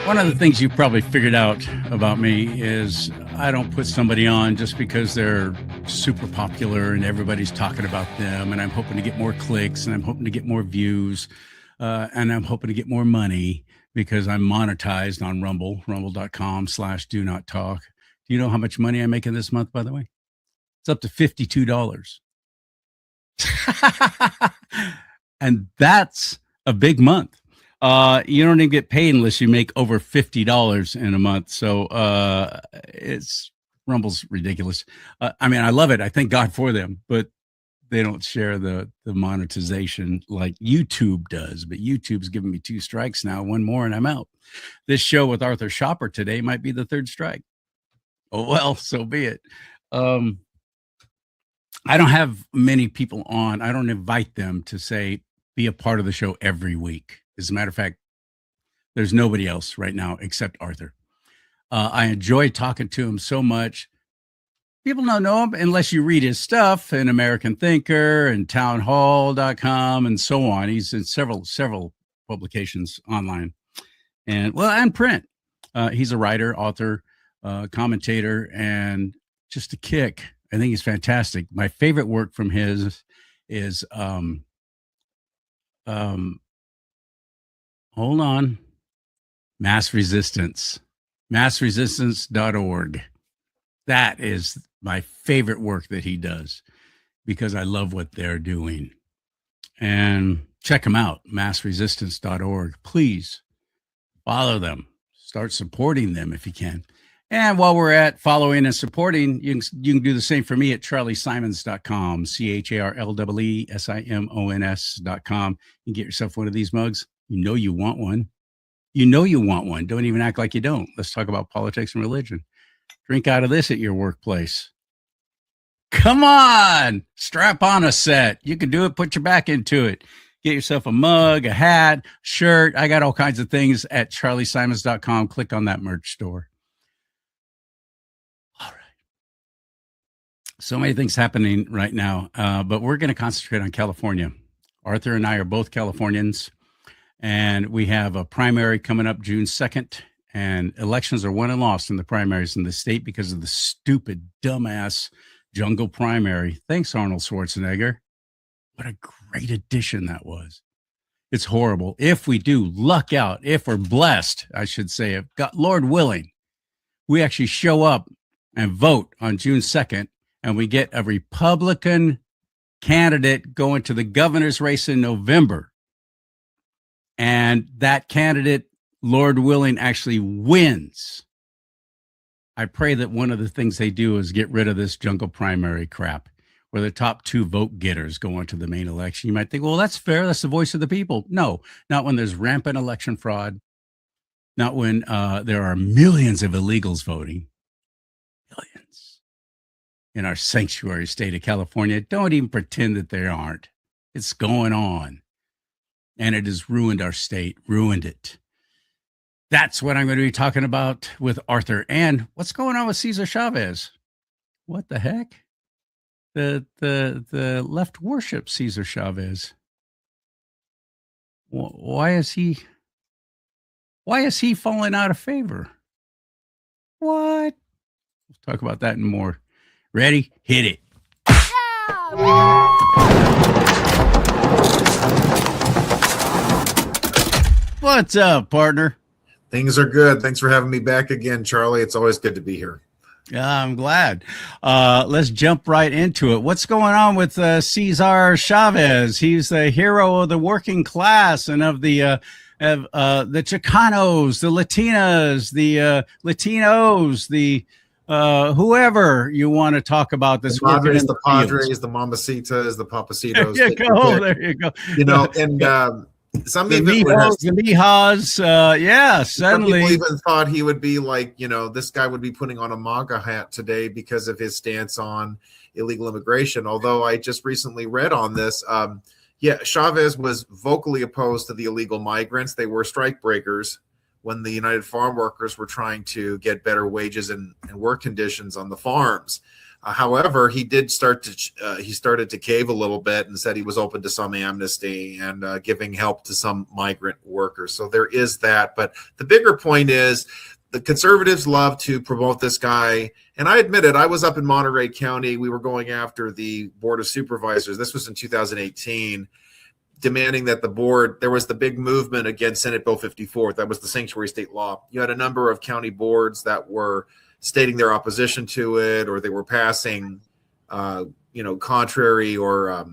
One of the things you probably figured out about me is I don't put somebody on just because they're super popular and everybody's talking about them. And I'm hoping to get more clicks and I'm hoping to get more views and I'm hoping to get more money because I'm monetized on Rumble, rumble.com/do not talk. Do you know how much money I'm making this month, by the way? It's up to $52. And that's a big month. You don't even get paid unless you make over $50 in a month. So it's Rumble's ridiculous. I mean, I love it. I thank God for them, but they don't share the monetization like YouTube does. But YouTube's giving me 2 strikes now, 1 more, and I'm out. This show with Arthur Schaper today might be the 3rd strike. Oh, well, so be it. I don't have many people on. I don't invite them to say, be a part of the show every week. As a matter of fact, there's nobody else right now except Arthur. I enjoy talking to him so much. People don't know him unless you read his stuff in American Thinker and townhall.com and so on. He's in several publications online and print. He's a writer, author, commentator, and just a kick. I think he's fantastic. My favorite work from his is hold on. Mass Resistance. Massresistance.org. That is my favorite work that he does because I love what they're doing. And check them out, massresistance.org. Please follow them. Start supporting them if you can. And while we're at following and supporting, you can do the same for me at charliesimons.com, CharlieSimons.com. You can get yourself one of these mugs. You know you want one. You know you want one. Don't even act like you don't. Let's talk about politics and religion. Drink out of this at your workplace. Come on, strap on a set. You can do it. Put your back into it. Get yourself a mug, a hat, shirt. I got all kinds of things at charliesimons.com. Click on that merch store. All right. So many things happening right now, but we're going to concentrate on California. Arthur and I are both Californians, and we have a primary coming up June 2nd, and elections are won and lost in the primaries in the state because of the stupid, dumbass jungle primary. Thanks, Arnold Schwarzenegger. What a great addition that was. It's horrible. If we do luck out, if we're blessed, I should say, if God, Lord willing, we actually show up and vote on June 2nd, and we get a Republican candidate going to the governor's race in November. And that candidate, Lord willing, actually wins. I pray that one of the things they do is get rid of this jungle primary crap, where the top 2 vote getters go into the main election. You might think, well, that's fair. That's the voice of the people. No, not when there's rampant election fraud. Not when there are millions of illegals voting. Millions. In our sanctuary state of California. Don't even pretend that there aren't. It's going on. And it has ruined our state, ruined it. That's what I'm going to be talking about with Arthur. And what's going on with Cesar Chavez? What the heck? The left worships Cesar Chavez. Why is he falling out of favor? What? We'll talk about that and more. Ready? Hit it. What's up, partner? Things are good. Thanks for having me back again, Charlie. It's always good to be here. Yeah, I'm glad. Let's jump right into it. What's going on with Cesar Chavez? He's the hero of the working class and of the Chicanos, the Latinas, the Latinos, the whoever you want to talk about this. The Padres, the Mamacitas, the Papacitos. There you go. There you go. You know, and some the Mijas, yeah, suddenly some people even thought he would be like, you know, this guy would be putting on a MAGA hat today because of his stance on illegal immigration. Although I just recently read on this, Chavez was vocally opposed to the illegal migrants. They were strike breakers when the United Farm Workers were trying to get better wages and work conditions on the farms. However, he did he started to cave a little bit and said he was open to some amnesty and giving help to some migrant workers. So there is that. But the bigger point is the conservatives love to promote this guy. And I admit it, I was up in Monterey County. We were going after the Board of Supervisors. This was in 2018, demanding that the board, there was the big movement against Senate Bill 54. That was the sanctuary state law. You had a number of county boards that were stating their opposition to it, or they were passing, contrary or,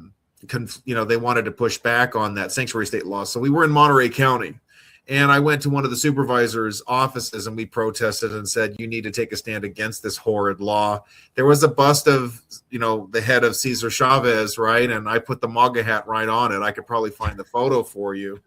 they wanted to push back on that sanctuary state law. So we were in Monterey County. And I went to one of the supervisors' offices and we protested and said, you need to take a stand against this horrid law. There was a bust of, the head of Cesar Chavez, right? And I put the MAGA hat right on it. I could probably find the photo for you.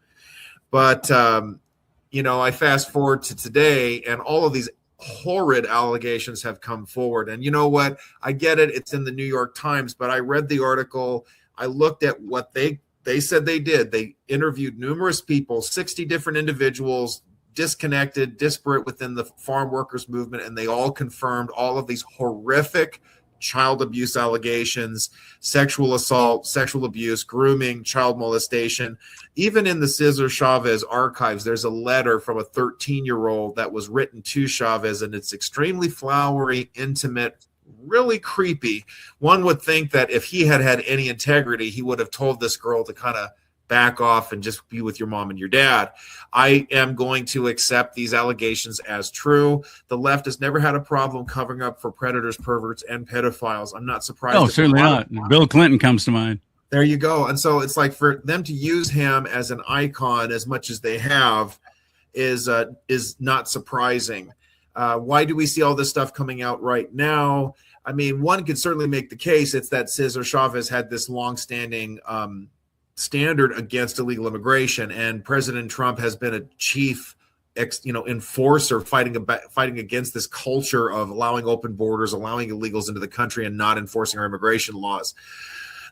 But, I fast forward to today and all of these horrid allegations have come forward. And you know what? I get it. It's in the New York Times, but I read the article. I looked at what they said they did. They interviewed numerous people, 60 different individuals, disconnected, disparate within the farm workers movement, and they all confirmed all of these horrific child abuse allegations, sexual assault, sexual abuse, grooming, child molestation. Even in the Cesar Chavez archives, there's a letter from a 13-year-old that was written to Chavez, and it's extremely flowery, intimate, really creepy. One would think that if he had any integrity, he would have told this girl to kind of back off and just be with your mom and your dad. I am going to accept these allegations as true. The left has never had a problem covering up for predators, perverts, and pedophiles. I'm not surprised. Oh, certainly not. Bill Clinton comes to mind. There you go. And so it's like for them to use him as an icon as much as they have is not surprising. Why do we see all this stuff coming out right now? I mean, one could certainly make the case it's that Cesar Chavez had this longstanding standard against illegal immigration, and President Trump has been a chief enforcer fighting against this culture of allowing open borders, allowing illegals into the country, and not enforcing our immigration laws.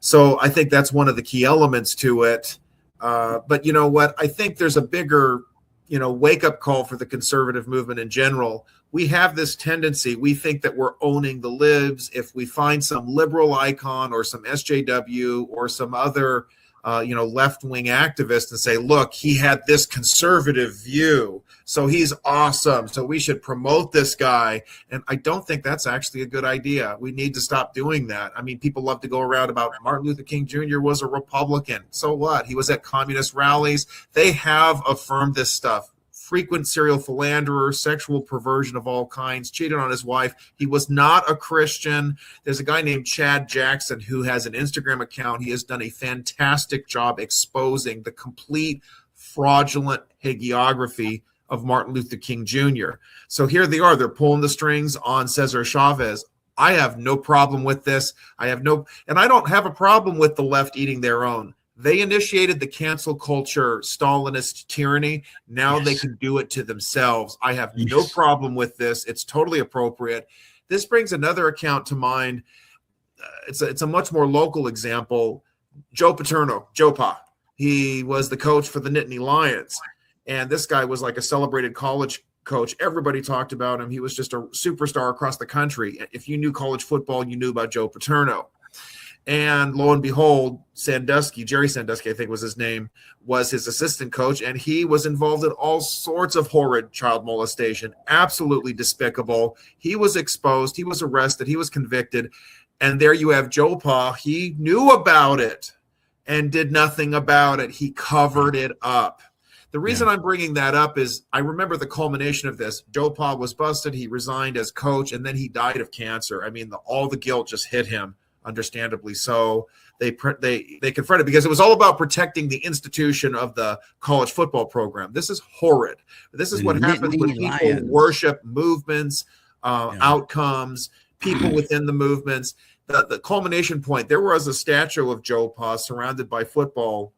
So I think that's one of the key elements to it. But you know what? I think there's a bigger wake-up call for the conservative movement in general. We have this tendency, we think that we're owning the libs. If we find some liberal icon or some SJW or some other left-wing activist and say, look, he had this conservative view, so he's awesome, so we should promote this guy. And I don't think that's actually a good idea. We need to stop doing that. I mean, people love to go around about Martin Luther King Jr. was a Republican. So what? He was at communist rallies. They have affirmed this stuff. Frequent serial philanderer, sexual perversion of all kinds, cheated on his wife. He was not a Christian. There's a guy named Chad Jackson who has an Instagram account. He has done a fantastic job exposing the complete fraudulent hagiography of Martin Luther King Jr. So here they are. They're pulling the strings on Cesar Chavez. I have no problem with this. And I don't have a problem with the left eating their own. They initiated the cancel culture Stalinist tyranny. Now They can do it to themselves. I have no problem with this. It's totally appropriate. This brings another account to mind. It's a much more local example. Joe Paterno, Joe Pa. He was the coach for the Nittany Lions. And this guy was like a celebrated college coach. Everybody talked about him. He was just a superstar across the country. If you knew college football, you knew about Joe Paterno. And lo and behold, Jerry Sandusky, I think was his name, was his assistant coach, and he was involved in all sorts of horrid child molestation, absolutely despicable. He was exposed, he was arrested, he was convicted, and there you have Joe Pa. He knew about it and did nothing about it. He covered it up. The reason I'm bringing that up is I remember the culmination of this. Joe Pa was busted, he resigned as coach, and then he died of cancer. I mean, all the guilt just hit him. Understandably so. They confronted, because it was all about protecting the institution of the college football program. This is horrid. This is what happens when people worship movements, outcomes, people within the movements. The culmination point, there was a statue of Joe Pa surrounded by football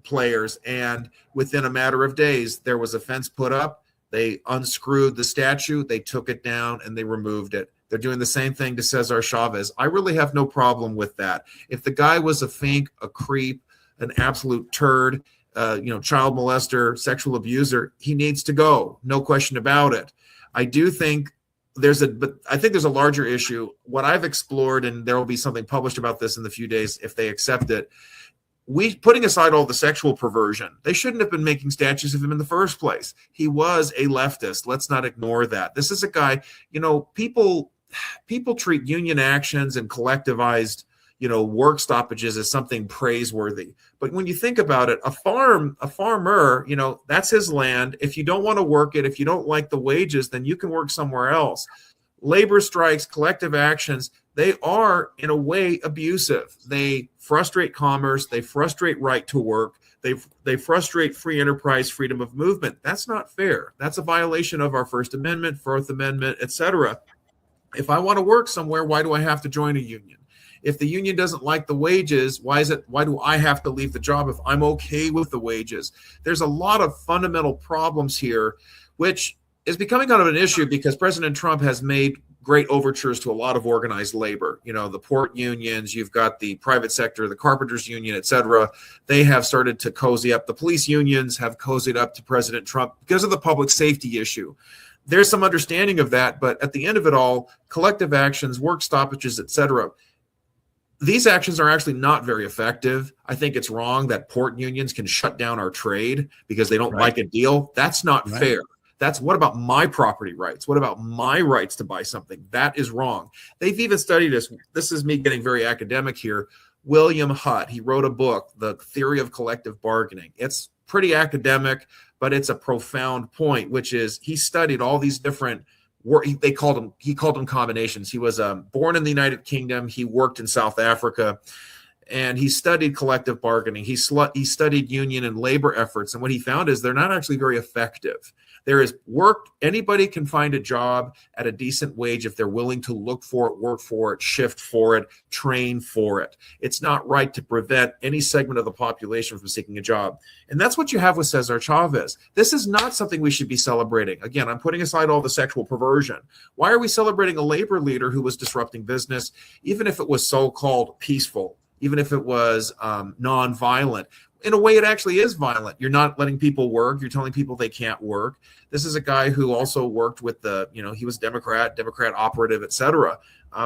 players, and within a matter of days, there was a fence put up. They unscrewed the statue, they took it down, and they removed it. They're doing the same thing to Cesar Chavez. I really have no problem with that. If the guy was a fink, a creep, an absolute turd, child molester, sexual abuser, he needs to go. No question about it. I do think but I think there's a larger issue. What I've explored, and there will be something published about this in the few days if they accept it. Putting aside all the sexual perversion, they shouldn't have been making statues of him in the first place. He was a leftist. Let's not ignore that. This is a guy, people treat union actions and collectivized, work stoppages as something praiseworthy. But when you think about it, a farmer, that's his land. If you don't want to work it, if you don't like the wages, then you can work somewhere else. Labor strikes, collective actions, they are in a way abusive. They frustrate commerce. They frustrate right to work. They frustrate free enterprise, freedom of movement. That's not fair. That's a violation of our First Amendment, Fourth Amendment, etc. If I want to work somewhere, why do I have to join a union? If the union doesn't like the wages, why do I have to leave the job if I'm okay with the wages? There's a lot of fundamental problems here, which is becoming kind of an issue because President Trump has made great overtures to a lot of organized labor. The port unions, you've got the private sector, the carpenters union, et cetera. They have started to cozy up. The police unions have cozied up to President Trump because of the public safety issue. There's some understanding of that, but at the end of it all, collective actions, work stoppages, et cetera, these actions are actually not very effective. I think it's wrong that port unions can shut down our trade because they don't like a deal. That's not fair. What about my property rights? What about my rights to buy something? That is wrong. They've even studied this. This is me getting very academic here. William Hutt, he wrote a book, The Theory of Collective Bargaining. It's pretty academic, but it's a profound point, which is he studied all these different he called them combinations. He was born in the United Kingdom. He worked in South Africa, and he studied collective bargaining. He studied union and labor efforts, and what he found is they're not actually very effective. There is work. Anybody can find a job at a decent wage if they're willing to look for it, work for it, shift for it, train for it. It's not right to prevent any segment of the population from seeking a job. And that's what you have with Cesar Chavez. This is not something we should be celebrating. Again, I'm putting aside all the sexual perversion. Why are we celebrating a labor leader who was disrupting business, even if it was so-called peaceful, even if it was nonviolent? In a way, it actually is violent. You're not letting people work. You're telling people they can't work. This is a guy who also worked with he was Democrat operative, et cetera.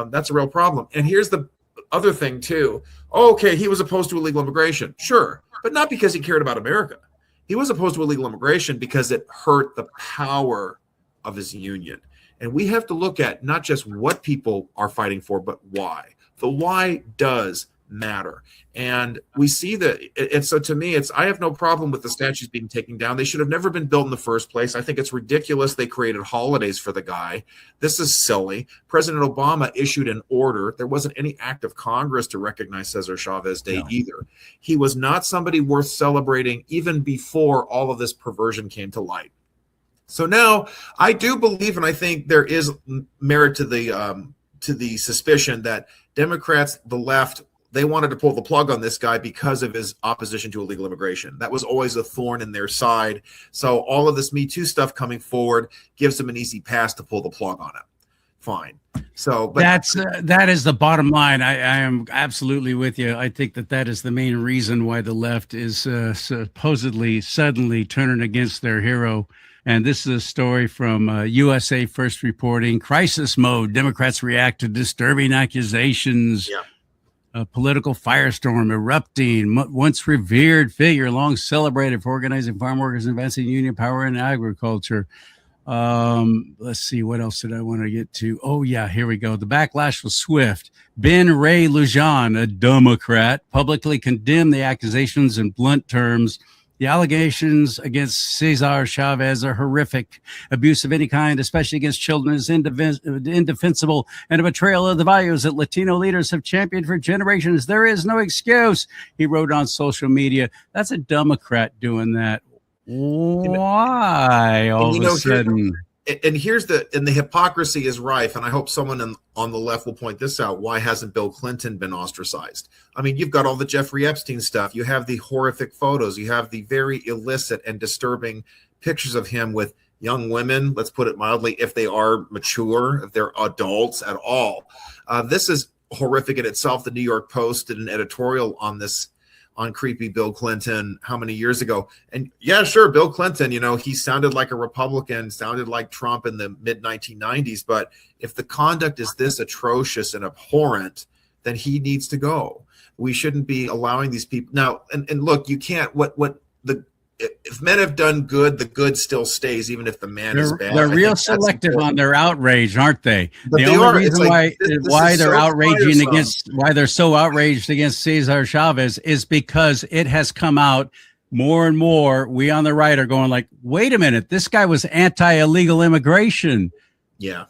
That's a real problem. And here's the other thing, too. Okay, he was opposed to illegal immigration. Sure, but not because he cared about America. He was opposed to illegal immigration because it hurt the power of his union. And we have to look at not just what people are fighting for, but why. The why does matter. And we see that. And so to me, I have no problem with the statues being taken down. They should have never been built in the first place. I think it's ridiculous they created holidays for the guy. This is silly. President Obama issued an order. There wasn't any act of Congress to recognize Cesar Chavez Day either. He was not somebody worth celebrating even before all of this perversion came to light. So now I do believe, and I think there is merit to the suspicion that Democrats, the left, they wanted to pull the plug on this guy because of his opposition to illegal immigration. That was always a thorn in their side. So all of this Me Too stuff coming forward gives them an easy pass to pull the plug on it. Fine. So but that is the bottom line. I am absolutely with you. I think that is the main reason why the left is supposedly suddenly turning against their hero. And this is a story from USA First reporting. Crisis mode. Democrats react to disturbing accusations. Yeah. A political firestorm erupting. Once revered figure, long celebrated for organizing farm workers, advancing union power in agriculture. Let's see, what else did I want to get to? Oh, yeah, here we go. The backlash was swift. Ben Ray Lujan, a Democrat, publicly condemned the accusations in blunt terms. The allegations against Cesar Chavez are horrific. Abuse of any kind, especially against children, is indefensible and a betrayal of the values that Latino leaders have championed for generations. There is no excuse, he wrote on social media. That's a Democrat doing that. Why all of a sudden? And the hypocrisy is rife, and I hope someone on the left will point this out. Why hasn't Bill Clinton been ostracized? I mean, you've got all the Jeffrey Epstein stuff. You have the horrific photos. You have the very illicit and disturbing pictures of him with young women, let's put it mildly, if they are mature, if they're adults at all. This is horrific in itself. The New York Post did an editorial on this on creepy Bill Clinton how many years ago. And yeah, sure, Bill Clinton, he sounded like a Republican, sounded like Trump in the mid 1990s. But if the conduct is this atrocious and abhorrent, then he needs to go. We shouldn't be allowing these people now. And look, you can't, if men have done good, the good still stays, even if the man is bad. They're real selective on their outrage, aren't they? But the only reason why they're outraging against, why they're so outraged against Cesar Chavez is because it has come out more and more. We on the right are going like, wait a minute, this guy was anti-illegal immigration. Yeah.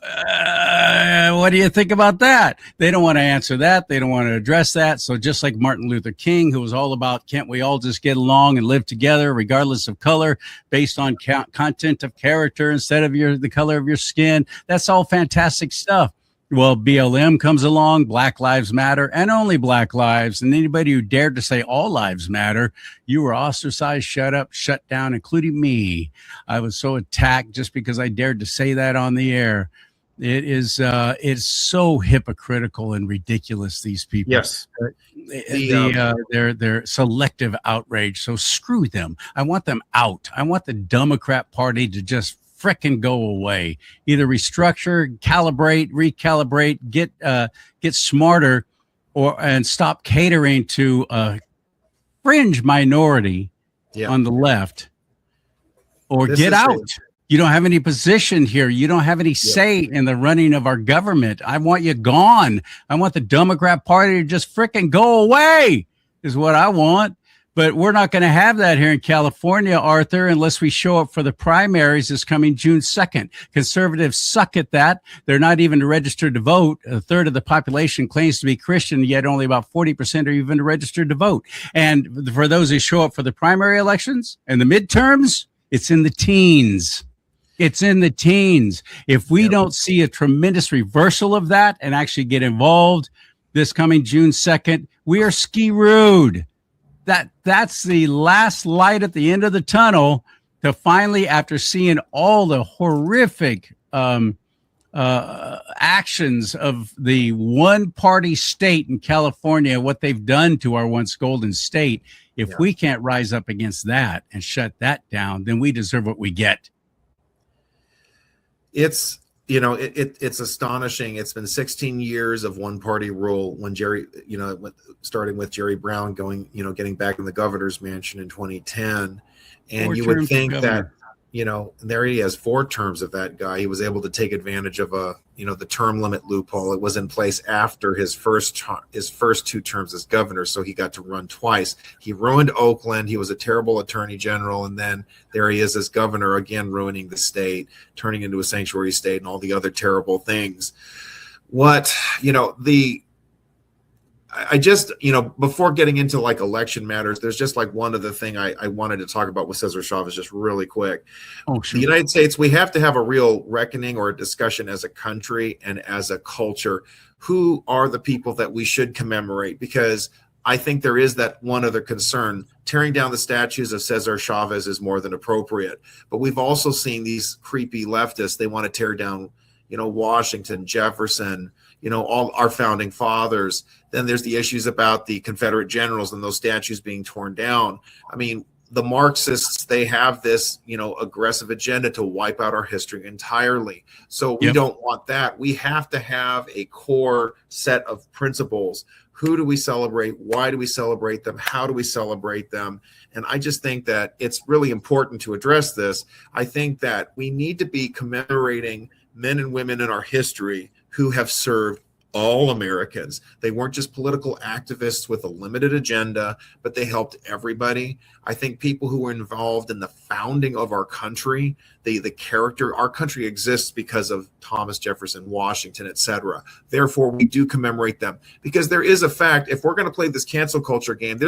What do you think about that? They don't want to answer that. They don't want to address that. So just like Martin Luther King, who was all about, can't we all just get along and live together regardless of color, based on content of character instead of the color of your skin? That's all fantastic stuff. Well, BLM comes along, Black Lives Matter, and only Black lives. And anybody who dared to say all lives matter, you were ostracized, shut up, shut down, including me. I was so attacked just because I dared to say that on the air. It's so hypocritical and ridiculous, these people. Yes. Their selective outrage. So screw them. I want them out. I want the Democrat Party to just frickin' go away. Either restructure, calibrate, recalibrate, get smarter, and stop catering to a fringe minority on the left, or get out. You don't have any position here. You don't have any say in the running of our government. I want you gone. I want the Democrat Party to just frickin' go away, is what I want. But we're not going to have that here in California, Arthur, unless we show up for the primaries this coming June 2nd. Conservatives suck at that. They're not even registered to vote. A third of the population claims to be Christian, yet only about 40% are even registered to vote. And for those who show up for the primary elections and the midterms, it's in the teens. It's in the teens. If we don't see a tremendous reversal of that and actually get involved this coming June 2nd, we are ski-rood. That's the last light at the end of the tunnel to finally, after seeing all the horrific actions of the one-party state in California, what they've done to our once golden state, if we can't rise up against that and shut that down, then we deserve what we get. It's it's astonishing. It's been 16 years of one party rule when starting with Jerry Brown getting back in the governor's mansion in 2010. And you would think that, there he has 4 terms of that guy. He was able to take advantage of the term limit loophole. It was in place after his first 2 terms as governor. So he got to run twice. He ruined Oakland. He was a terrible attorney general. And then there he is as governor, again, ruining the state, turning into a sanctuary state and all the other terrible things. I just, before getting into like election matters, there's just like one other thing I wanted to talk about with Cesar Chavez just really quick. Oh, sure. The United States, we have to have a real reckoning or a discussion as a country and as a culture. Who are the people that we should commemorate? Because I think there is that one other concern. Tearing down the statues of Cesar Chavez is more than appropriate. But we've also seen these creepy leftists. They want to tear down, Washington, Jefferson, all our founding fathers. Then there's the issues about the Confederate generals and those statues being torn down. I mean, the Marxists, they have this, aggressive agenda to wipe out our history entirely. So we don't want that. We have to have a core set of principles. Who do we celebrate? Why do we celebrate them? How do we celebrate them? And I just think that it's really important to address this. I think that we need to be commemorating men and women in our history who have served all Americans. They weren't just political activists with a limited agenda, but they helped everybody. I think people who were involved in the founding of our country, the character, our country exists because of Thomas Jefferson, Washington, etc. Therefore, we do commemorate them because there is a fact. If we're going to play this cancel culture game,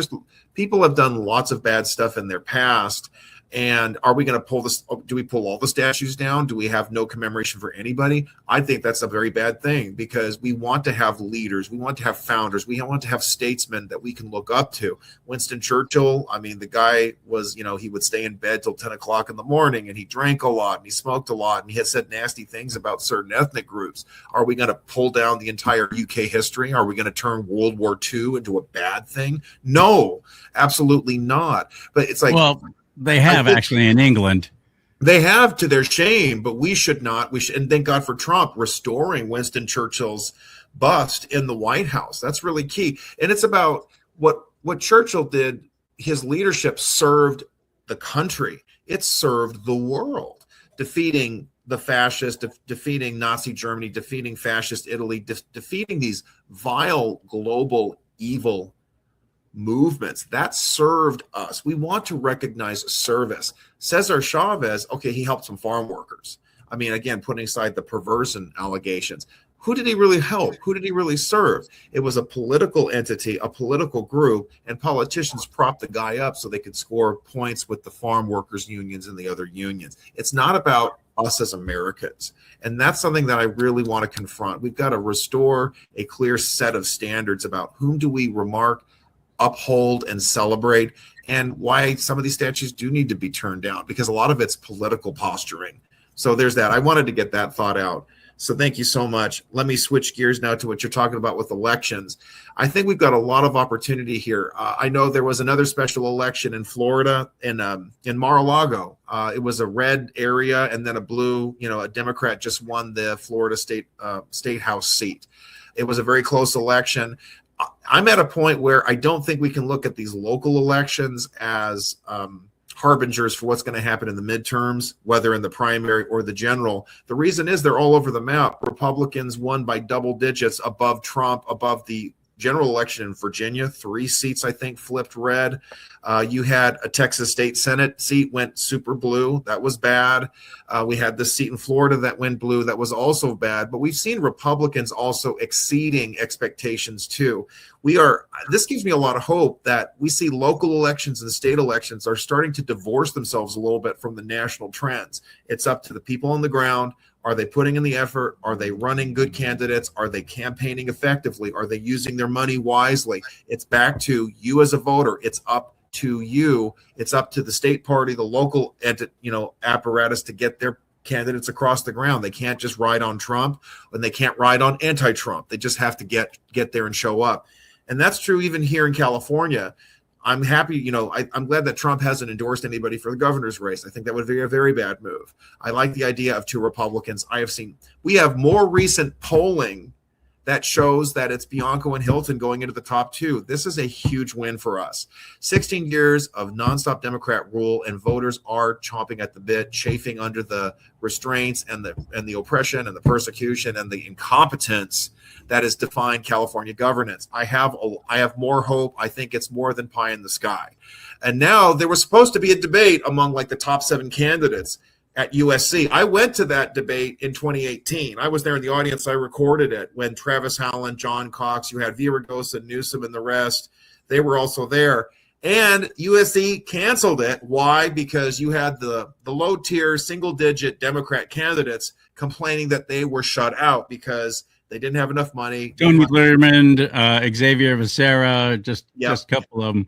people have done lots of bad stuff in their past. And are we going to pull this? Do we pull all the statues down? Do we have no commemoration for anybody? I think that's a very bad thing, because we want to have leaders. We want to have founders. We want to have statesmen that we can look up to. Winston Churchill, I mean, the guy was, he would stay in bed till 10 o'clock in the morning, and he drank a lot and he smoked a lot and he had said nasty things about certain ethnic groups. Are we going to pull down the entire UK history? Are we going to turn World War II into a bad thing? No, absolutely not. But it's like, well, they have actually in England. They have, to their shame, but we should not. We should, and thank God for Trump restoring Winston Churchill's bust in the White House. That's really key. And it's about what Churchill did. His leadership served the country. It served the world, defeating the fascists, defeating Nazi Germany, defeating fascist Italy, defeating these vile global evil movements that served us. We want to recognize service. Cesar Chavez, okay, he helped some farm workers. I mean, again, putting aside the perversion allegations, who did he really help? Who did he really serve? It was a political entity, a political group, and politicians propped the guy up so they could score points with the farm workers unions and the other unions. It's not about us as Americans. And that's something that I really want to confront. We've got to restore a clear set of standards about whom do we remark, uphold, and celebrate, and why some of these statues do need to be turned down, because a lot of it's political posturing. So there's that. I wanted to get that thought out. So thank you so much. Let me switch gears now to what you're talking about with elections. I think we've got a lot of opportunity here. I know there was another special election in Florida, in Mar-a-Lago. It was a red area and then a blue. A Democrat just won the Florida state house seat. It was a very close election. I'm at a point where I don't think we can look at these local elections as harbingers for what's going to happen in the midterms, whether in the primary or the general. The reason is they're all over the map. Republicans won by double digits above Trump, above the general election in Virginia. 3 seats, I think, flipped red. You had a Texas State Senate seat went super blue. That was bad. We had the seat in Florida that went blue. That was also bad. But we've seen Republicans also exceeding expectations too. This gives me a lot of hope that we see local elections and state elections are starting to divorce themselves a little bit from the national trends. It's up to the people on the ground. Are they putting in the effort? Are they running good candidates? Are they campaigning effectively? Are they using their money wisely? It's back to you as a voter. It's up to you. It's up to the state party, the local apparatus to get their candidates across the ground. They can't just ride on Trump, and they can't ride on anti-Trump. They just have to get there and show up. And that's true even here in California. I'm happy, I'm glad that Trump hasn't endorsed anybody for the governor's race. I think that would be a very bad move. I like the idea of 2 Republicans. We have more recent polling that shows that it's Bianco and Hilton going into the top 2. This is a huge win for us. 16 years of nonstop Democrat rule, and voters are chomping at the bit, chafing under the restraints and the oppression and the persecution and the incompetence that has defined California governance. I have more hope. I think it's more than pie in the sky. And now there was supposed to be a debate among the top 7 candidates at USC. I went to that debate in 2018. I was there in the audience. I recorded it when Travis Howland, John Cox, you had Villaraigosa, Newsom, and the rest. They were also there. And USC canceled it. Why? Because you had the low-tier, single-digit Democrat candidates complaining that they were shut out because they didn't have enough money. Tony Lehrman, Xavier Becerra, just a couple of them.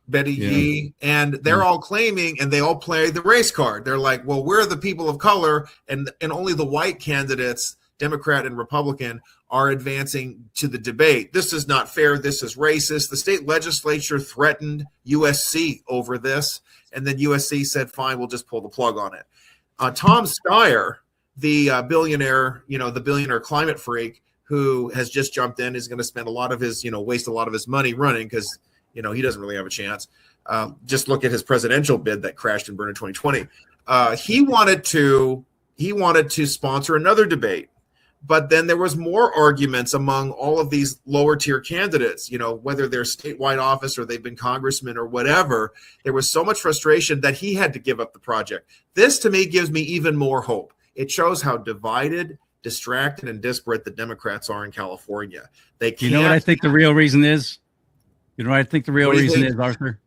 Betty Yee, and they're all claiming, and they all play the race card. They're like, well, we're the people of color, and only the white candidates, Democrat and Republican, are advancing to the debate. This is not fair. This is racist. The state legislature threatened USC over this, and then USC said, fine, we'll just pull the plug on it. Tom Steyer, the billionaire, the billionaire climate freak who has just jumped in, is going to spend a lot of his, waste a lot of his money running because he doesn't really have a chance. Just look at his presidential bid that crashed and burned in 2020. He wanted to sponsor another debate, but then there was more arguments among all of these lower tier candidates, whether they're statewide office or they've been congressmen or whatever. There was so much frustration that he had to give up the project. This to me gives me even more hope. It shows how divided, distracted, and disparate the Democrats are in California. They can't. You know what I think the real reason is? Arthur?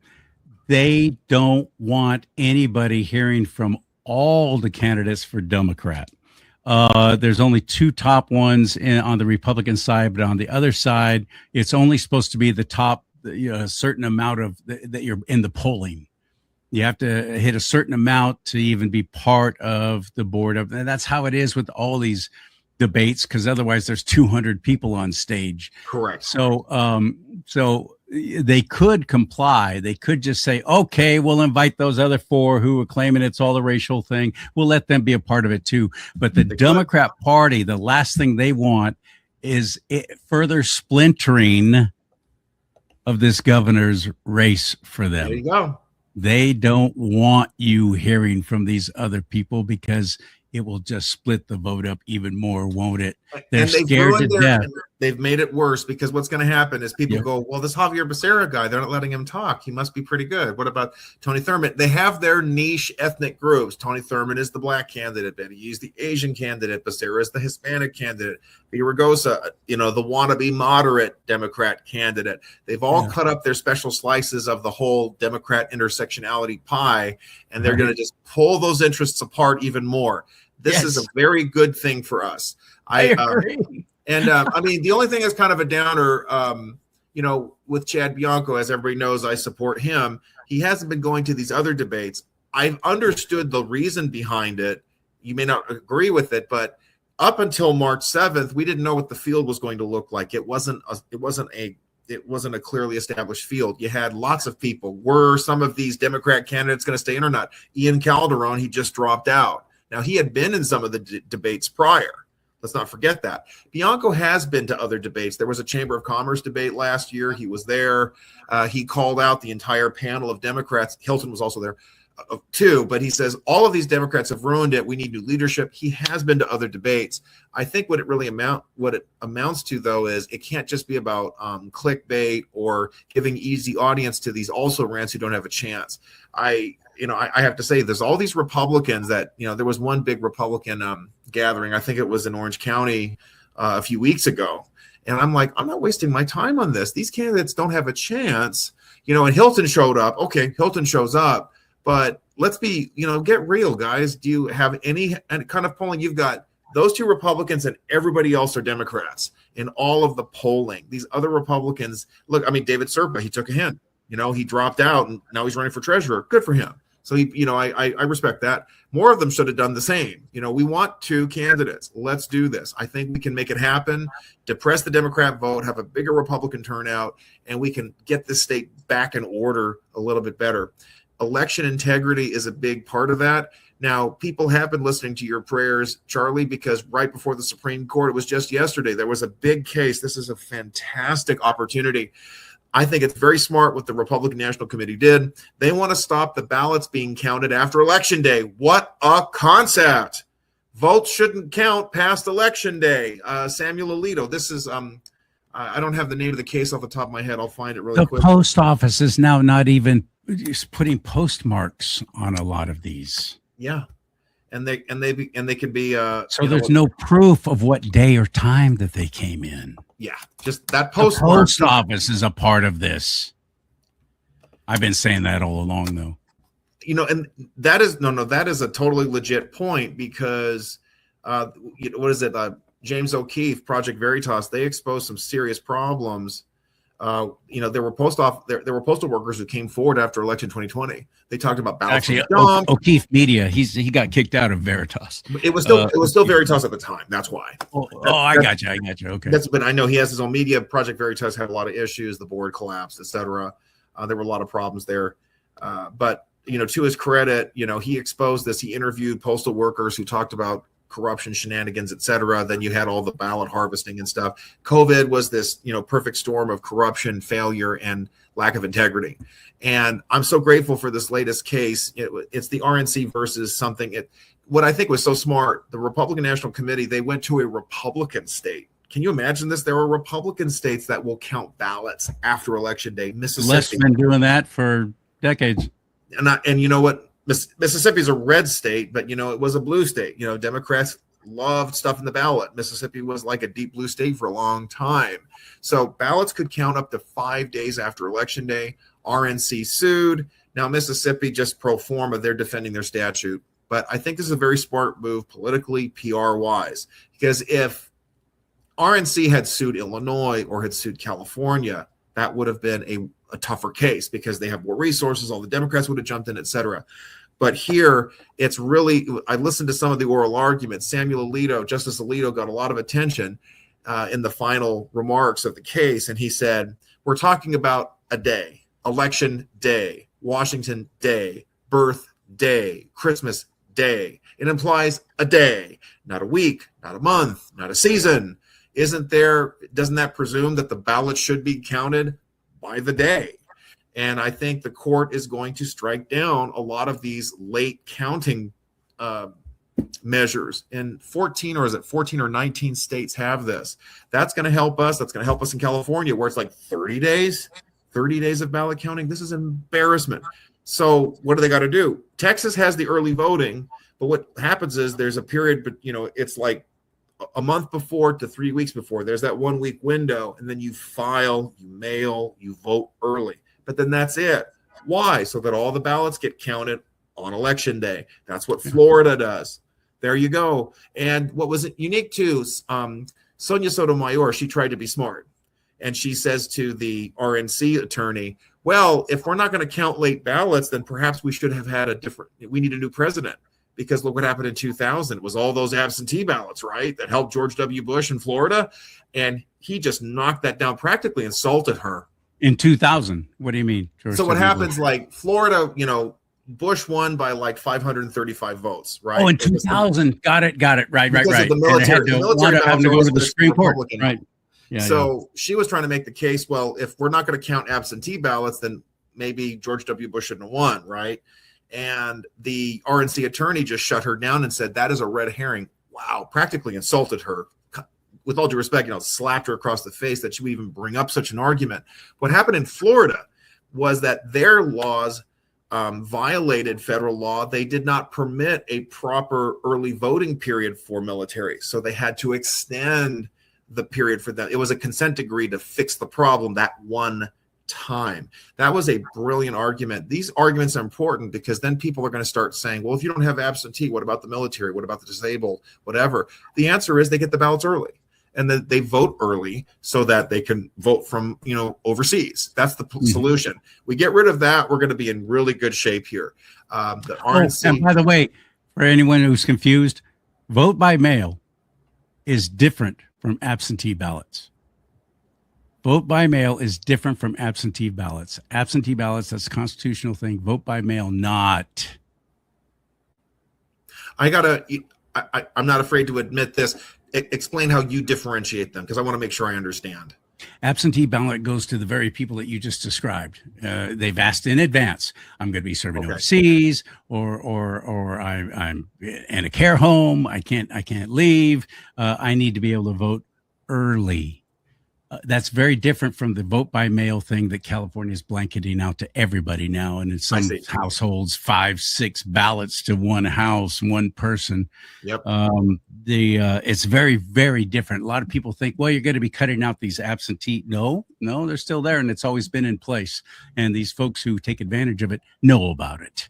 They don't want anybody hearing from all the candidates for Democrat. There's only two top ones on the Republican side, but on the other side, it's only supposed to be the top, certain amount of that you're in the polling. You have to hit a certain amount to even be part of the board of, and that's how it is with all these debates, because otherwise there's 200 people on stage. Correct. So they could comply. They could just say, okay, we'll invite those other four who are claiming it's all a racial thing. We'll let them be a part of it too. But the Democrat Party, the last thing they want is further splintering of this governor's race for them. There you go. They don't want you hearing from these other people because it will just split the vote up even more, won't it? They're scared to death. They've made it worse because what's going to happen is people go, well, this Javier Becerra guy, they're not letting him talk. He must be pretty good. What about Tony Thurman? They have their niche ethnic groups. Tony Thurman is the black candidate. Betty Yee's the Asian candidate. Becerra is the Hispanic candidate. Villaraigosa, the wannabe moderate Democrat candidate. They've all cut up their special slices of the whole Democrat intersectionality pie, and they're going to just pull those interests apart even more. This is a very good thing for us. I agree. I mean, the only thing that's kind of a downer, with Chad Bianco, as everybody knows, I support him. He hasn't been going to these other debates. I've understood the reason behind it. You may not agree with it, but up until March 7th, we didn't know what the field was going to look like. It wasn't a clearly established field. You had lots of people. Were some of these Democrat candidates going to stay in or not? Ian Calderon, he just dropped out. Now, he had been in some of the debates prior. Let's not forget that. Bianco has been to other debates. There was a Chamber of Commerce debate last year. He was there. He called out the entire panel of Democrats. Hilton was also there too, but he says all of these Democrats have ruined it. We need new leadership. He has been to other debates. I think what it amounts to, though, is it can't just be about clickbait or giving easy audience to these also rants who don't have a chance. I have to say, there's all these Republicans that, there was one big Republican gathering. I think it was in Orange County a few weeks ago. And I'm like, I'm not wasting my time on this. These candidates don't have a chance, and Hilton showed up. Okay, Hilton shows up, but let's be, get real, guys. Do you have any kind of polling? You've got those two Republicans and everybody else are Democrats in all of the polling. These other Republicans, look, I mean, David Serpa, he took a hint. He dropped out and now he's running for treasurer. Good for him. So I respect that. More of them should have done the same. We want two candidates. Let's do this. I think we can make it happen, depress the Democrat vote, have a bigger Republican turnout, and we can get this state back in order a little bit better. Election integrity is a big part of that. Now, people have been listening to your prayers, Charlie, because right before the Supreme Court, it was just yesterday, there was a big case. This is a fantastic opportunity. I think it's very smart what the Republican National Committee did. They want to stop the ballots being counted after Election Day. What a concept. Votes shouldn't count past Election Day. Samuel Alito, this is, I don't have the name of the case off the top of my head. I'll find it really quick. The post office is now not even putting postmarks on a lot of these. Yeah. And they can be so there's no proof of what day or time that they came in. Yeah, just that post office is a part of this. I've been saying that all along, though. And that is that is a totally legit point because what is it? James O'Keefe, Project Veritas, they exposed some serious problems. There were postal workers who came forward after election 2020. They talked about ballots. Actually, O'Keefe Media, he got kicked out of Veritas. It was still Veritas at the time. That's why. I got you. Okay. But I know he has his own media. Project Veritas had a lot of issues. The board collapsed, etc. There were a lot of problems there. But to his credit, he exposed this. He interviewed postal workers who talked about corruption, shenanigans, etc. Then you had all the ballot harvesting and stuff. COVID was this, perfect storm of corruption, failure, and lack of integrity. And I'm so grateful for this latest case. It's the RNC versus something. What I think was so smart, the Republican National Committee, they went to a Republican state. Can you imagine this? There are Republican states that will count ballots after Election Day. Mississippi. Les been doing that for decades. And you know what? Mississippi is a red state, but it was a blue state. Democrats loved stuff in the ballot. Mississippi was like a deep blue state for a long time. So ballots could count up to 5 days after Election Day. RNC sued. Now, Mississippi, just pro forma, they're defending their statute. But I think this is a very smart move politically, PR wise, because if RNC had sued Illinois or had sued California, that would have been a tougher case because they have more resources. All the Democrats would have jumped in, et cetera. But here, it's really, I listened to some of the oral arguments. Justice Alito got a lot of attention in the final remarks of the case. And he said, we're talking about a day, Election Day, Washington Day, Birth Day, Christmas Day. It implies a day, not a week, not a month, not a season. Doesn't that presume that the ballot should be counted by the day? And I think the court is going to strike down a lot of these late counting measures. And 14 or 19 states have this. That's going to help us. That's going to help us in California, where it's like 30 days of ballot counting. This is an embarrassment. So what do they got to do? Texas has the early voting, but what happens is there's a period, but it's like a month before to 3 weeks before. There's that 1 week window, and then you file, you mail, you vote early. But then that's it. Why? So that all the ballots get counted on Election Day. That's what Florida does. There you go. And what was unique too, Sonia Sotomayor, she tried to be smart. And she says to the RNC attorney, well, if we're not going to count late ballots, then perhaps we should have had we need a new president. Because look what happened in 2000. It was all those absentee ballots, right, that helped George W. Bush in Florida. And he just knocked that down, practically insulted her. In 2000, what do you mean? So what happens, like Florida, Bush won by like 535 votes, right? Oh, in 2000, got it, right. Because of the military, having to go to the Supreme Court, right? Yeah. So she was trying to make the case, well, if we're not going to count absentee ballots, then maybe George W. Bush shouldn't have won, right? And the RNC attorney just shut her down and said that is a red herring. Wow, practically insulted her. With all due respect, slapped her across the face that she would even bring up such an argument. What happened in Florida was that their laws violated federal law. They did not permit a proper early voting period for military. So they had to extend the period for them. It was a consent decree to fix the problem that one time. That was a brilliant argument. These arguments are important because then people are going to start saying, well, if you don't have absentee, what about the military? What about the disabled? Whatever. The answer is they get the ballots early. And then they vote early so that they can vote from, overseas. That's the solution. We get rid of that, we're going to be in really good shape here. The RNC. And by the way, for anyone who's confused, vote by mail is different from absentee ballots. Vote by mail is different from absentee ballots. Absentee ballots, that's a constitutional thing. Vote by mail, not. I'm not afraid to admit this. Explain how you differentiate them, because I want to make sure I understand. Absentee ballot goes to the very people that you just described. They've asked in advance, I'm going to be serving overseas, or I'm in a care home. I can't leave. I need to be able to vote early. That's very different from the vote by mail thing that California is blanketing out to everybody now. And in some households, 5-6 ballots to one house, one person. Yep. It's very, very different. A lot of people think, well, you're going to be cutting out these absentee. No, they're still there. And it's always been in place. And these folks who take advantage of it know about it.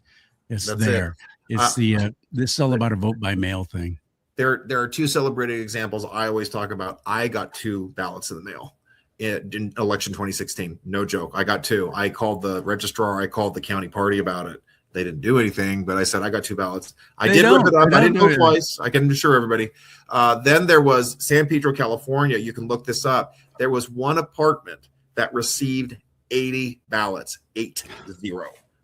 It's there. It's this is all about a vote by mail thing. There are two celebrated examples I always talk about. I got 2 ballots in the mail in election 2016. No joke. I got 2. I called the registrar. I called the county party about it. They didn't do anything, but I said, I got 2 ballots. I did rip it up. I didn't go twice. I can assure everybody. Then there was San Pedro, California. You can look this up. There was one apartment that received 80 ballots, 80.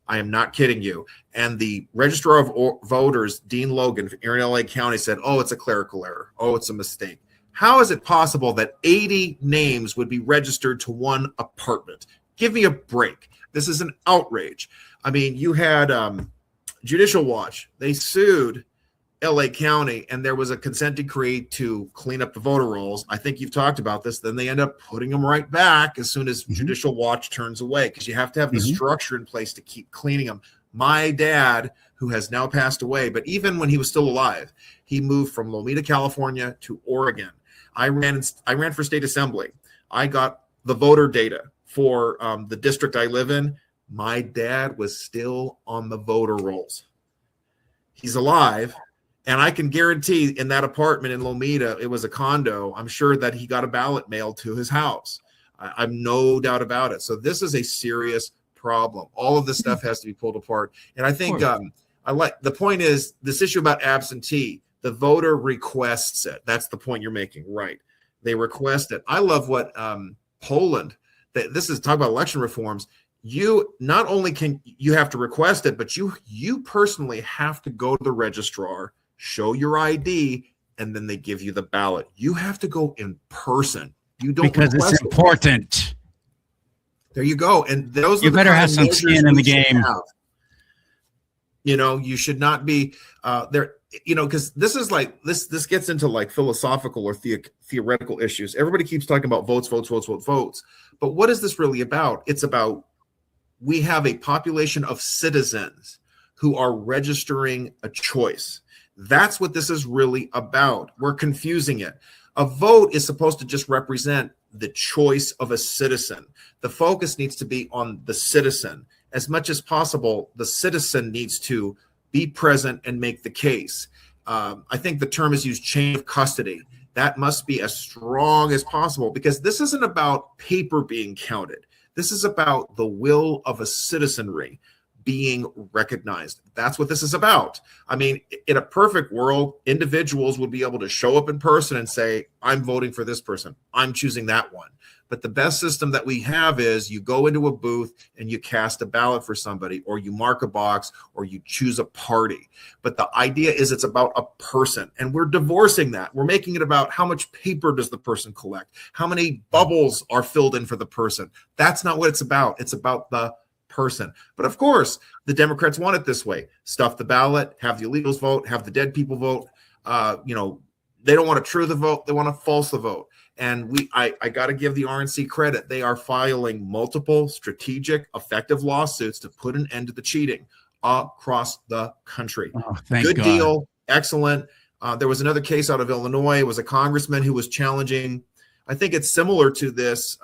I am not kidding you. And the registrar of voters, Dean Logan here in LA County, said, oh, it's a clerical error. Oh, it's a mistake. How is it possible that 80 names would be registered to one apartment? Give me a break. This is an outrage. I mean, you had Judicial Watch. They sued LA County, and there was a consent decree to clean up the voter rolls. I think you've talked about this. Then they end up putting them right back as soon as Judicial Watch turns away, because you have to have the structure in place to keep cleaning them. My dad, who has now passed away, but even when he was still alive, he moved from Lomita, California to Oregon. I ran for state assembly. I got the voter data for the district I live in. My dad was still on the voter rolls. He's alive. And I can guarantee in that apartment in Lomita, it was a condo. I'm sure that he got a ballot mailed to his house. I've no doubt about it. So this is a serious problem. All of this stuff has to be pulled apart. And I think I like the point is this issue about absentee. The voter requests it. That's the point you're making, right? They request it. I love what Poland. This is talk about election reforms. You not only can you have to request it, but you personally have to go to the registrar, show your ID, and then they give you the ballot. You have to go in person. You don't because it's important. There you go. And those you better have some skin in the game. You know, you should not be there. You know, because this is like this gets into like philosophical or theoretical issues. Everybody keeps talking about votes. But what is this really about? It's about we have a population of citizens who are registering a choice. That's what this is really about. We're confusing it. A vote is supposed to just represent the choice of a citizen. The focus needs to be on the citizen. As much as possible, the citizen needs to be present and make the case. I think the term is used chain of custody. That must be as strong as possible because this isn't about paper being counted. This is about the will of a citizenry being recognized. That's what this is about. I mean, in a perfect world, individuals would be able to show up in person and say, I'm voting for this person. I'm choosing that one. But the best system that we have is you go into a booth and you cast a ballot for somebody, or you mark a box, or you choose a party. But the idea is it's about a person, and we're divorcing that. We're making it about how much paper does the person collect? How many bubbles are filled in for the person? That's not what it's about. It's about the person. But of course, the Democrats want it this way. Stuff the ballot, have the illegals vote, have the dead people vote. They don't want to true the vote. They want to false the vote. And I got to give the RNC credit. They are filing multiple strategic, effective lawsuits to put an end to the cheating across the country. Oh, thank Good God. deal. Excellent. There was another case out of Illinois. It was a congressman who was challenging, I think it's similar to this,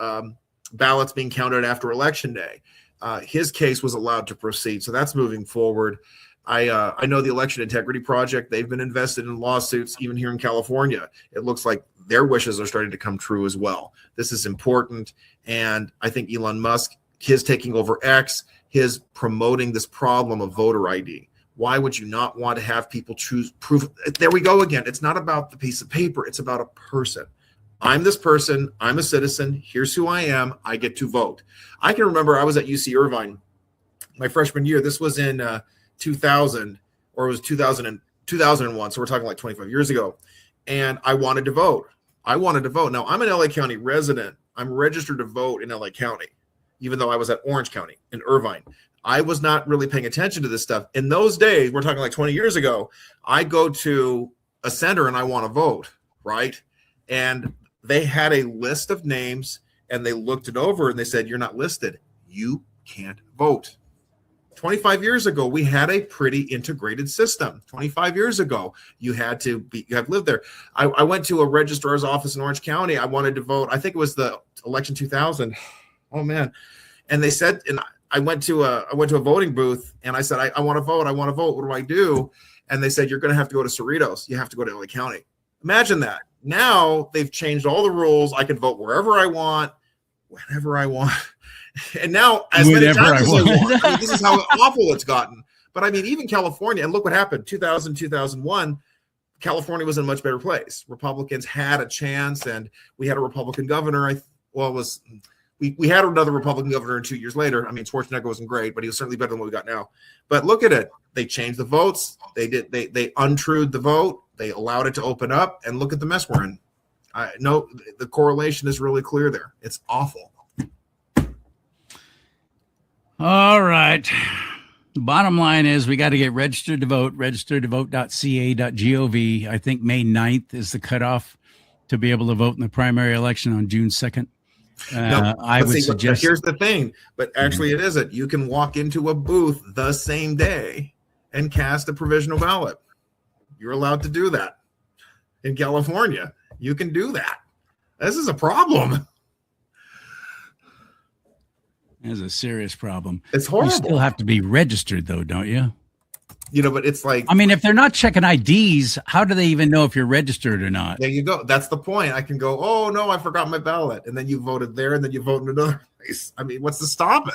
ballots being counted after Election Day. His case was allowed to proceed. So that's moving forward. I know the Election Integrity Project, they've been invested in lawsuits even here in California. It looks like their wishes are starting to come true as well. This is important. And I think Elon Musk, his taking over X, his promoting this problem of voter ID. Why would you not want to have people choose proof? There we go again. It's not about the piece of paper. It's about a person. I'm this person. I'm a citizen. Here's who I am. I get to vote. I can remember I was at UC Irvine my freshman year. This was in 2000, or it was 2001. So we're talking like 25 years ago. And I wanted to vote. Now, I'm an LA County resident. I'm registered to vote in LA County, even though I was at Orange County in Irvine. I was not really paying attention to this stuff. In those days, we're talking like 20 years ago, I go to a center and I want to vote, right? And they had a list of names and they looked it over and they said, you're not listed. You can't vote. 25 years ago, we had a pretty integrated system. 25 years ago, you had to live there. I went to a registrar's office in Orange County. I wanted to vote. I think it was the election 2000. Oh man. And they said, and I went to a voting booth and I said, I want to vote. What do I do? And they said, you're going to have to go to Cerritos. You have to go to LA County. Imagine that. Now they've changed all the rules. I can vote wherever I want, whenever I want. And now, as many times as I want. I mean, this is how awful it's gotten. But I mean, even California, and look what happened. 2000, 2001, California was in a much better place. Republicans had a chance, and we had a Republican governor. We had another Republican governor, and 2 years later, I mean, Schwarzenegger wasn't great, but he was certainly better than what we got now. But look at it. They changed the votes. They untrued the vote. They allowed it to open up, and look at the mess we're in. No, the correlation is really clear there. It's awful. All right. The bottom line is we got to get registered to vote, registeredtovote.ca.gov. I think May 9th is the cutoff to be able to vote in the primary election on June 2nd. I would suggest. Here's the thing, but actually it isn't. You can walk into a booth the same day and cast a provisional ballot. You're allowed to do that. In California, you can do that. This is a problem. That's a serious problem. It's You still horrible. have to be registered, though, don't you? But it's like, I mean, if they're not checking IDs, how do they even know if you're registered or not? there you go. That's the point. I can go, oh no, I forgot my ballot, and then you voted there, and then you vote in another place. I mean, what's to stop it?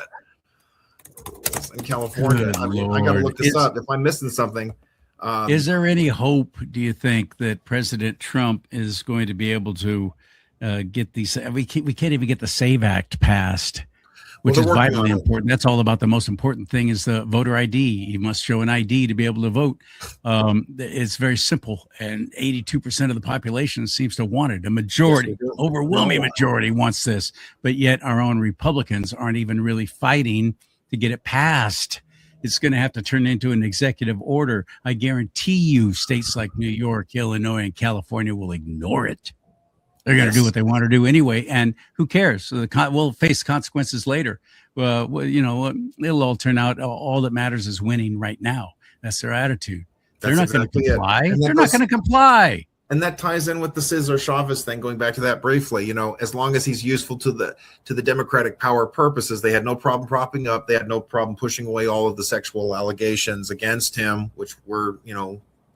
It's in California. Good I mean, I got to Lord. look this up if I'm missing something. Is there any hope, do you think, that President Trump is going to be able to get these? We can't even get the SAVE Act passed, which Well, is they're working vitally on it. important. That's all about the most important thing is the voter ID. You must show an ID to be able to vote. It's very simple, and 82% of the population seems to want it. A majority, Yes, we do. overwhelming No. majority wants this, but yet our own Republicans aren't even really fighting to get it passed. It's going to have to turn into an executive order. I guarantee you states like New York, Illinois, and California will ignore it. They're going to do what they want to do anyway, and who cares? So we'll face consequences later. It'll all turn out. All that matters is winning right now. That's their attitude. They're not going to comply. They're not going to comply. And that ties in with the Cesar Chavez thing, going back to that briefly. As long as he's useful to the Democratic power purposes, they had no problem propping up. They had no problem pushing away all of the sexual allegations against him, which were,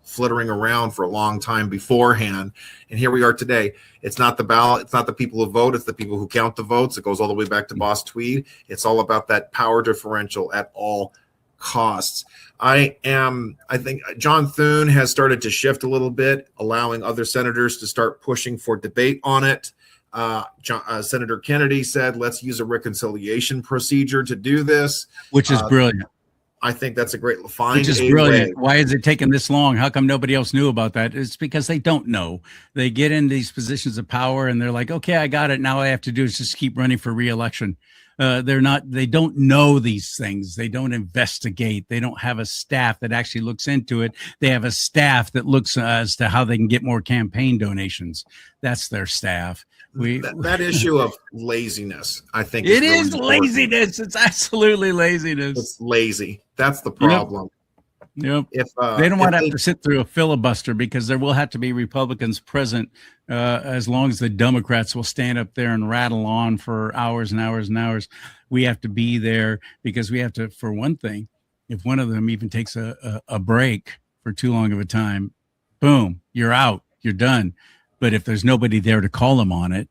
flittering around for a long time beforehand. And here we are today. It's not the ballot. It's not the people who vote. It's the people who count the votes. It goes all the way back to Boss Tweed. It's all about that power differential at all costs. I think John Thune has started to shift a little bit, allowing other senators to start pushing for debate on it. Senator Kennedy said, let's use a reconciliation procedure to do this. Which is brilliant. I think that's a great Which is brilliant. Why is it taking this long? How come nobody else knew about that? It's because they don't know. They get in these positions of power and they're like, okay, I got it. Now all I have to do is just keep running for re-election. They don't know these things. They don't investigate. They don't have a staff that actually looks into it. They have a staff that looks as to how they can get more campaign donations. That's their staff. That issue of laziness, I think it is really laziness. It's absolutely laziness. It's lazy. That's the problem. Yep. If they don't want to have to sit through a filibuster, because there will have to be Republicans present as long as the Democrats will stand up there and rattle on for hours and hours and hours. We have to be there because we have to, for one thing, if one of them even takes a break for too long of a time, boom, you're out, you're done. But if there's nobody there to call them on it,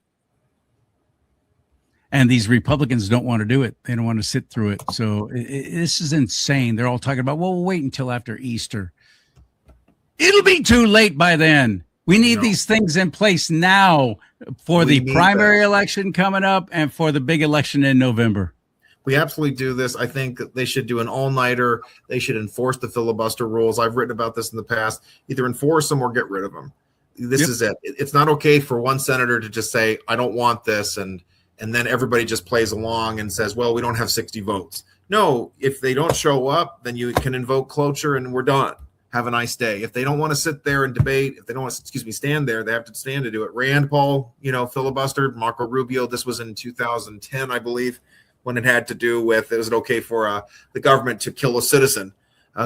and these Republicans don't want to do it, they don't want to sit through it. So this is insane. They're all talking about, well, we'll wait until after Easter. It'll be too late by then. We need these things in place now for the primary election coming up and for the big election in November. We absolutely do this. I think they should do an all-nighter. They should enforce the filibuster rules. I've written about this in the past. Either enforce them or get rid of them. This is it. It's not okay for one senator to just say, I don't want this, and then everybody just plays along and says, well, we don't have 60 votes. No, if they don't show up, then you can invoke cloture and we're done. Have a nice day. If they don't want to sit there and debate, if they don't want to, stand there, they have to stand to do it. Rand Paul, filibustered. Marco Rubio, this was in 2010, I believe, when it had to do with, is it okay for the government to kill a citizen?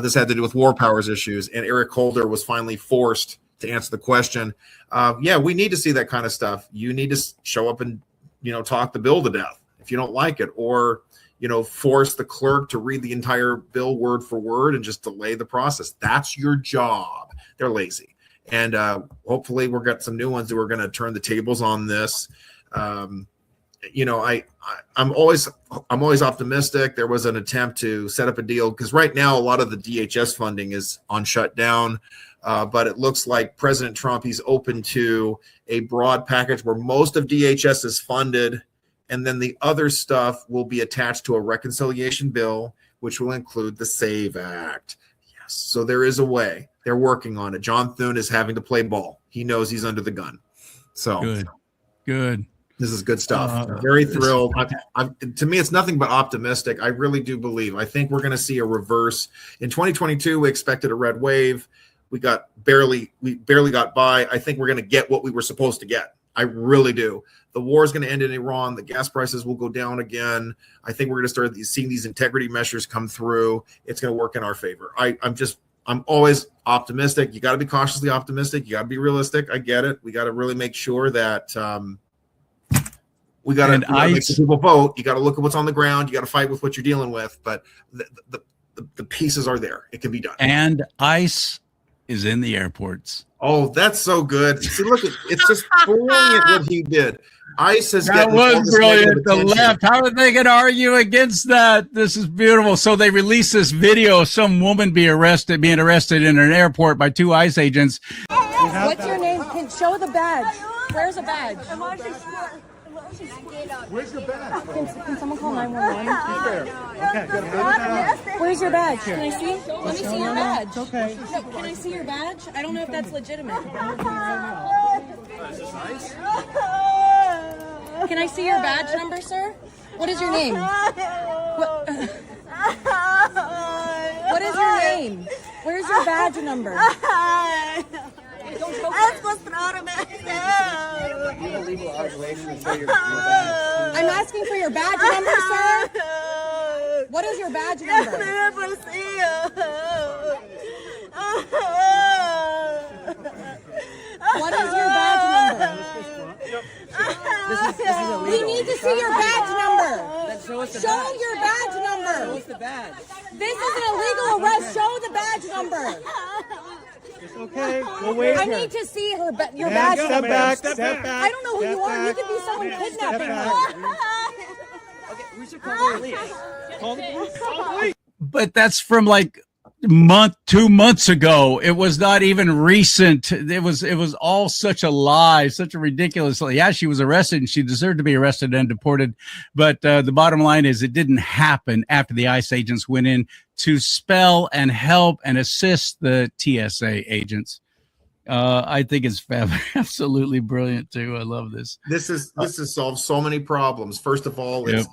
This had to do with war powers issues. And Eric Holder was finally forced to answer the question. We need to see that kind of stuff. You need to show up and talk the bill to death if you don't like it, or force the clerk to read the entire bill word for word and just delay the process. That's your job. They're lazy, and hopefully we've got some new ones who are going to turn the tables on this. I'm always optimistic. There was an attempt to set up a deal because right now a lot of the DHS funding is on shutdown. But it looks like President Trump, he's open to a broad package where most of DHS is funded, and then the other stuff will be attached to a reconciliation bill, which will include the SAVE Act. Yes. So there is a way. They're working on it. John Thune is having to play ball. He knows he's under the gun. So good. This is good stuff. Very thrilled. To me, it's nothing but optimistic. I really do believe. I think we're going to see a reverse. In 2022, we expected a red wave. We barely got by. I think we're going to get what we were supposed to get. I really do. The war is going to end in Iran. The gas prices will go down again. I think we're going to start seeing these integrity measures come through. It's going to work in our favor. I'm always optimistic. You got to be cautiously optimistic. You got to be realistic. I get it. We got to really make sure that We got And to make some people vote. You got to look at what's on the ground. You got to fight with what you're dealing with. But the pieces are there. It can be done. And ICE is in the airports. Oh, that's so good. See, look, it's just brilliant what he did. ICE is that getting was brilliant. The attention. left, how are they going to argue against that? This is beautiful. So they released this video of some woman being arrested in an airport by 2 ICE agents. What's your name? Show the badge. Where's a badge? Where's your badge? Can someone call 911? Okay. Where's your badge? Can I see? Let me see your badge. It's okay. No, can I see your badge? I don't know if that's legitimate. Can I see your badge number, sir? What is your name? What is your name? Where's your badge number? I'm asking for your badge number, sir. What is your badge number? What is your badge number? We need to see your badge number. Show your badge number. This is an illegal arrest. Show the badge number. It's okay. We'll wait. I need to see your badge Step number. back. Step back. I don't know who you are. You could be someone kidnapping her. Okay, we should call the police. Call the police. But that's from like 2 months ago. It was not even recent. It was all such a lie, such a ridiculous lie. Yeah, she was arrested and she deserved to be arrested and deported. But the bottom line is it didn't happen after the ICE agents went in to spell and help and assist the TSA agents. I think it's absolutely brilliant too. I love this. This has solved so many problems. First of all, it's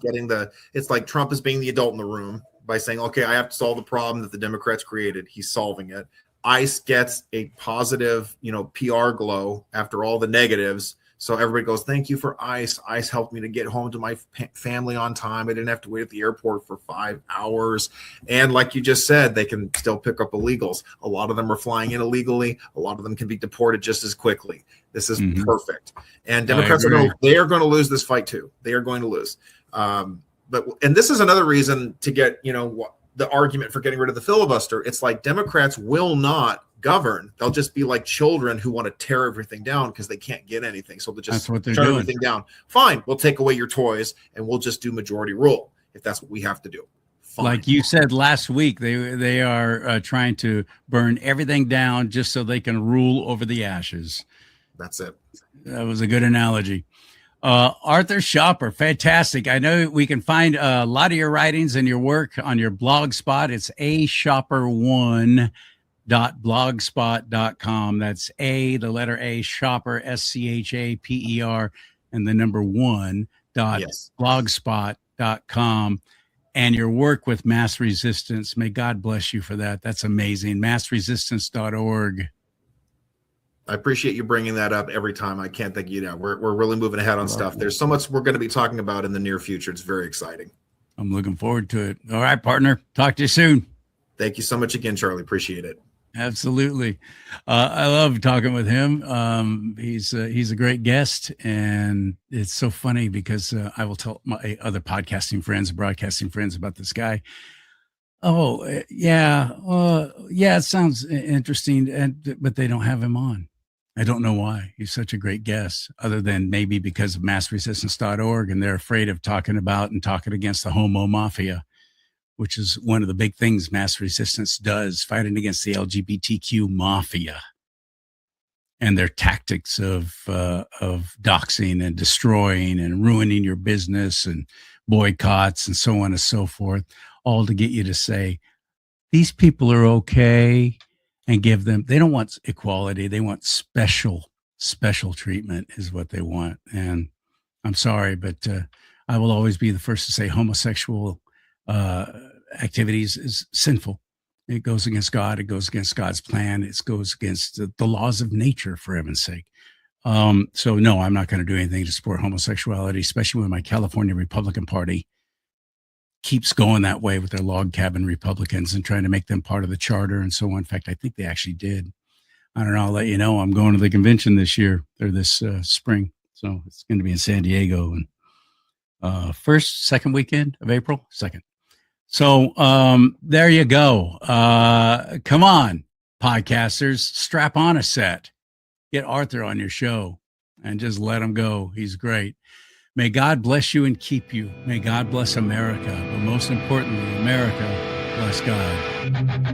it's like Trump is being the adult in the room by saying, okay, I have to solve the problem that the Democrats created. He's solving it. ICE gets a positive, PR glow after all the negatives. So everybody goes, thank you for ICE. ICE helped me to get home to my family on time. I didn't have to wait at the airport for 5 hours. And like you just said, they can still pick up illegals. A lot of them are flying in illegally. A lot of them can be deported just as quickly. This is perfect. And Democrats are going to lose this fight too. They are going to lose. And this is another reason to get, the argument for getting rid of the filibuster. It's like Democrats will not govern. They'll just be like children who want to tear everything down because they can't get anything. So they'll just tear everything down. Fine, we'll take away your toys and we'll just do majority rule if that's what we have to do. Fine. Like you said last week, they are trying to burn everything down just so they can rule over the ashes. That's it. That was a good analogy. Arthur Schaper, fantastic. I know we can find a lot of your writings and your work on your blog spot. It's aschaper1.blogspot.com. That's the letter A, Schaper, SCHAPER, and the number 1.blogspot.com. And your work with Mass Resistance. May God bless you for that. That's amazing. Massresistance.org. I appreciate you bringing that up every time. I can't thank you enough. We're really moving ahead on stuff. There's so much we're going to be talking about in the near future. It's very exciting. I'm looking forward to it. All right, partner. Talk to you soon. Thank you so much again, Charlie. Appreciate it. Absolutely. I love talking with him. He's a great guest, and it's so funny because I will tell my other podcasting friends, broadcasting friends about this guy. Oh, yeah. It sounds interesting, but they don't have him on. I don't know why. He's such a great guest, other than maybe because of massresistance.org, and they're afraid of talking about and talking against the homo mafia, which is one of the big things Mass Resistance does, fighting against the LGBTQ mafia and their tactics of doxing and destroying and ruining your business and boycotts and so on and so forth, all to get you to say, these people are okay, and give them, they don't want equality. They want special treatment is what they want. And I'm sorry, but I will always be the first to say homosexual activities is sinful. It goes against God. It goes against God's plan. It goes against the laws of nature, for heaven's sake. So no, I'm not going to do anything to support homosexuality, especially when my California Republican Party keeps going that way with their log cabin Republicans and trying to make them part of the charter and so on. In fact, I think they actually did. I don't know. I'll let you know. I'm going to the convention this year or this spring. So it's going to be in San Diego, and first, second weekend of April, second. So there you go. Come on, podcasters, strap on a set, get Arthur on your show, and just let him go. He's great. May God bless you and keep you. May God bless America, but most importantly, America bless God.